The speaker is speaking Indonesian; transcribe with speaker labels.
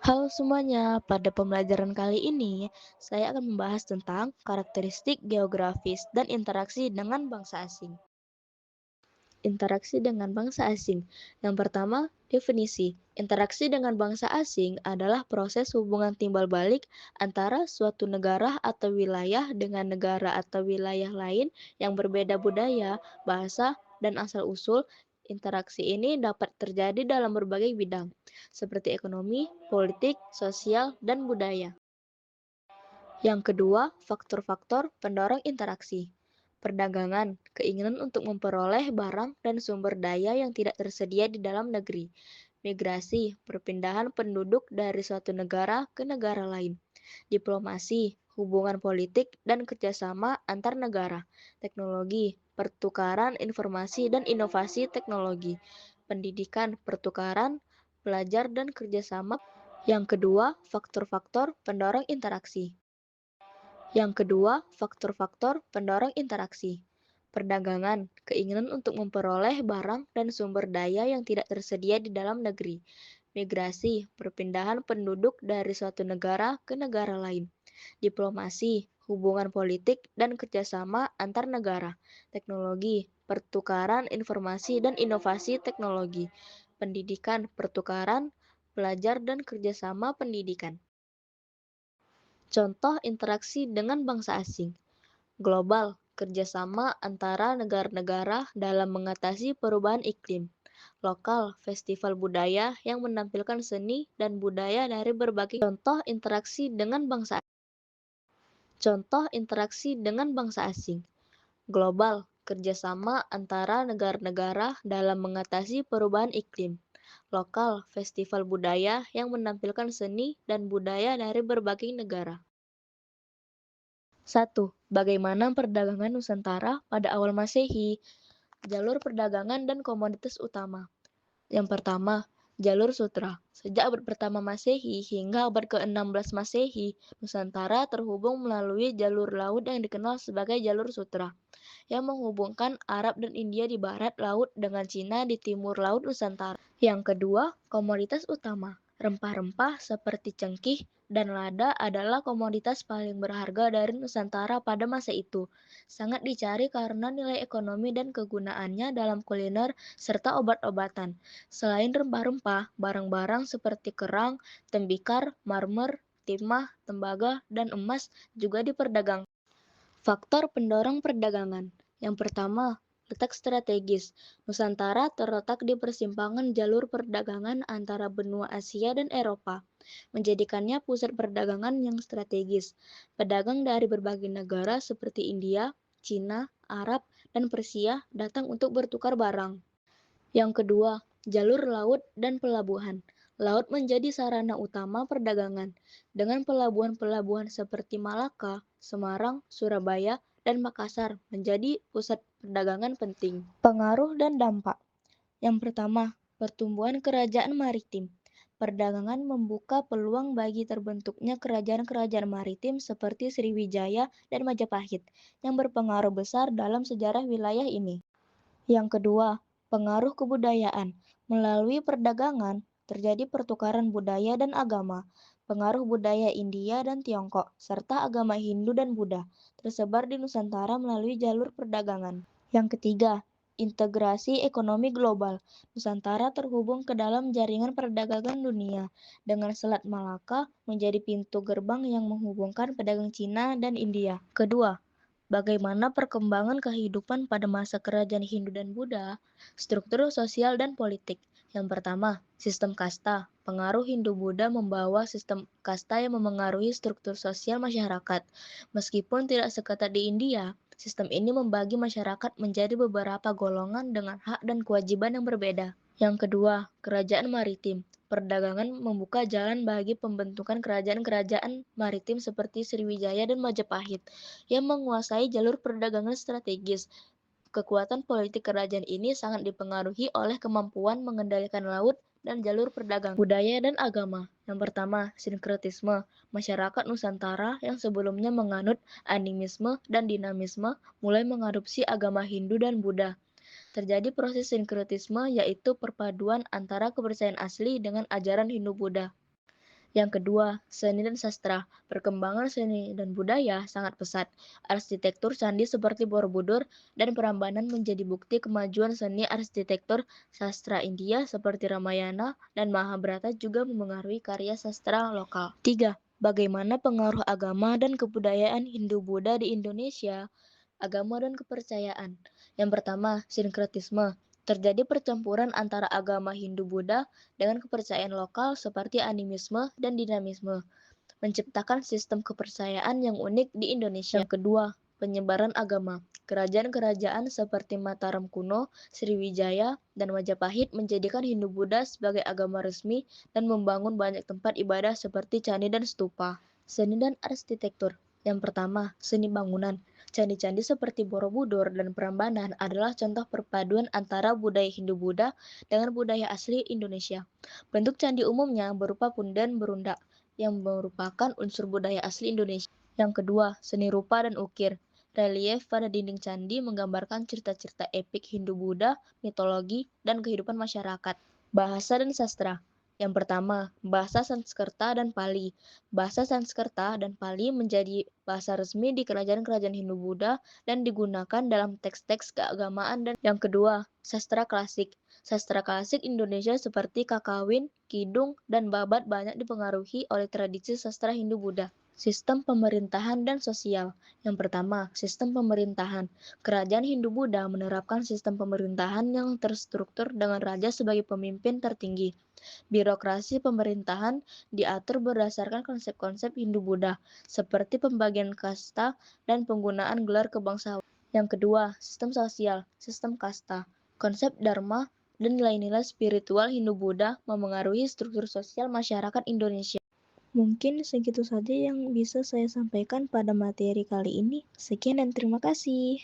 Speaker 1: Halo semuanya, pada pembelajaran kali ini saya akan membahas tentang karakteristik geografis dan interaksi dengan bangsa asing. Interaksi dengan bangsa asing. Yang pertama, definisi. Interaksi dengan bangsa asing adalah proses hubungan timbal balik antara suatu negara atau wilayah dengan negara atau wilayah lain yang berbeda budaya, bahasa, dan asal-usul. Interaksi ini dapat terjadi dalam berbagai bidang, seperti ekonomi, politik, sosial, dan budaya. Yang kedua, faktor-faktor pendorong interaksi. Perdagangan, keinginan untuk memperoleh barang dan sumber daya yang tidak tersedia di dalam negeri. Migrasi, perpindahan penduduk dari suatu negara ke negara lain. Diplomasi, hubungan politik dan kerjasama antar negara. Teknologi, pertukaran informasi dan inovasi teknologi. Pendidikan, pertukaran, belajar dan kerjasama. Yang kedua, faktor-faktor pendorong interaksi. Yang kedua, faktor-faktor pendorong interaksi. Perdagangan, keinginan untuk memperoleh barang dan sumber daya yang tidak tersedia di dalam negeri. Migrasi, perpindahan penduduk dari suatu negara ke negara lain. Diplomasi, hubungan politik dan kerjasama antar negara. Teknologi, pertukaran informasi dan inovasi teknologi. Pendidikan, pertukaran, belajar dan kerjasama pendidikan. Contoh interaksi dengan bangsa asing. Global, kerjasama antara negara-negara dalam mengatasi perubahan iklim. Lokal, festival budaya yang menampilkan seni dan budaya dari berbagai contoh interaksi dengan bangsa asing. Contoh interaksi dengan bangsa asing. Global, kerjasama antara negara-negara dalam mengatasi perubahan iklim. Lokal, festival budaya yang menampilkan seni dan budaya dari berbagai negara. 1. Bagaimana perdagangan Nusantara pada awal Masehi? Jalur perdagangan dan komoditas utama. Yang pertama, jalur sutra. Sejak abad pertama Masehi hingga abad ke-16 Masehi, Nusantara terhubung melalui jalur laut yang dikenal sebagai jalur sutra, yang menghubungkan Arab dan India di barat laut dengan Cina di timur laut Nusantara. Yang kedua, komoditas utama. Rempah-rempah seperti cengkih dan lada adalah komoditas paling berharga dari Nusantara pada masa itu. Sangat dicari karena nilai ekonomi dan kegunaannya dalam kuliner serta obat-obatan. Selain rempah-rempah, barang-barang seperti kerang, tembikar, marmer, timah, tembaga, dan emas juga diperdagangkan. Faktor pendorong perdagangan. Yang pertama, letak strategis. Nusantara terletak di persimpangan jalur perdagangan antara benua Asia dan Eropa, menjadikannya pusat perdagangan yang strategis. Pedagang dari berbagai negara seperti India, Cina, Arab, dan Persia datang untuk bertukar barang. Yang kedua, jalur laut dan pelabuhan. Laut menjadi sarana utama perdagangan, dengan pelabuhan-pelabuhan seperti Malaka, Semarang, Surabaya, dan Makassar menjadi pusat perdagangan penting. Pengaruh dan dampak. Yang pertama, pertumbuhan kerajaan maritim. Perdagangan membuka peluang bagi terbentuknya kerajaan-kerajaan maritim seperti Sriwijaya dan Majapahit, yang berpengaruh besar dalam sejarah wilayah ini. Yang kedua, pengaruh kebudayaan. Melalui perdagangan, terjadi pertukaran budaya dan agama. Pengaruh budaya India dan Tiongkok, serta agama Hindu dan Buddha, tersebar di Nusantara melalui jalur perdagangan. Yang ketiga, integrasi ekonomi global. Nusantara terhubung ke dalam jaringan perdagangan dunia, dengan Selat Malaka menjadi pintu gerbang yang menghubungkan pedagang Cina dan India. Kedua, bagaimana perkembangan kehidupan pada masa kerajaan Hindu dan Buddha, struktur sosial dan politik. Yang pertama, sistem kasta. Pengaruh Hindu-Buddha membawa sistem kasta yang memengaruhi struktur sosial masyarakat. Meskipun tidak seketat di India, sistem ini membagi masyarakat menjadi beberapa golongan dengan hak dan kewajiban yang berbeda. Yang kedua, kerajaan maritim. Perdagangan membuka jalan bagi pembentukan kerajaan-kerajaan maritim seperti Sriwijaya dan Majapahit yang menguasai jalur perdagangan strategis. Kekuatan politik kerajaan ini sangat dipengaruhi oleh kemampuan mengendalikan laut dan jalur perdagangan. Budaya dan agama. Yang pertama, sinkretisme. Masyarakat Nusantara yang sebelumnya menganut animisme dan dinamisme mulai mengadopsi agama Hindu dan Buddha. Terjadi proses sinkretisme, yaitu perpaduan antara kepercayaan asli dengan ajaran Hindu-Buddha. Yang kedua, seni dan sastra. Perkembangan seni dan budaya sangat pesat. Arsitektur candi seperti Borobudur dan Prambanan menjadi bukti kemajuan seni. Arsitektur sastra India seperti Ramayana dan Mahabharata juga memengaruhi karya sastra lokal. Tiga, bagaimana pengaruh agama dan kebudayaan Hindu-Buddha di Indonesia? Agama dan kepercayaan. Yang pertama, sinkretisme. Terjadi percampuran antara agama Hindu-Buddha dengan kepercayaan lokal seperti animisme dan dinamisme, menciptakan sistem kepercayaan yang unik di Indonesia. Yang kedua, penyebaran agama. Kerajaan-kerajaan seperti Mataram kuno, Sriwijaya, dan Majapahit menjadikan Hindu-Buddha sebagai agama resmi dan membangun banyak tempat ibadah seperti candi dan stupa. Seni dan arsitektur. Yang pertama, seni bangunan. Candi-candi seperti Borobudur dan Prambanan adalah contoh perpaduan antara budaya Hindu-Buddha dengan budaya asli Indonesia. Bentuk candi umumnya berupa punden berundak yang merupakan unsur budaya asli Indonesia. Yang kedua, seni rupa dan ukir. Relief pada dinding candi menggambarkan cerita-cerita epik Hindu-Buddha, mitologi, dan kehidupan masyarakat. Bahasa dan sastra. Yang pertama, bahasa Sanskerta dan Pali. Bahasa Sanskerta dan Pali menjadi bahasa resmi di kerajaan-kerajaan Hindu-Buddha dan digunakan dalam teks-teks keagamaan. Dan yang kedua, sastra klasik. Sastra klasik Indonesia seperti Kakawin, Kidung, dan Babat banyak dipengaruhi oleh tradisi sastra Hindu-Buddha. Sistem pemerintahan dan sosial. Yang pertama, sistem pemerintahan. Kerajaan Hindu-Buddha menerapkan sistem pemerintahan yang terstruktur dengan raja sebagai pemimpin tertinggi. Birokrasi pemerintahan diatur berdasarkan konsep-konsep Hindu-Buddha, seperti pembagian kasta dan penggunaan gelar kebangsaan. Yang kedua, sistem sosial, sistem kasta. Konsep dharma dan nilai-nilai spiritual Hindu-Buddha memengaruhi struktur sosial masyarakat Indonesia. Mungkin segitu saja yang bisa saya sampaikan pada materi kali ini. Sekian dan terima kasih.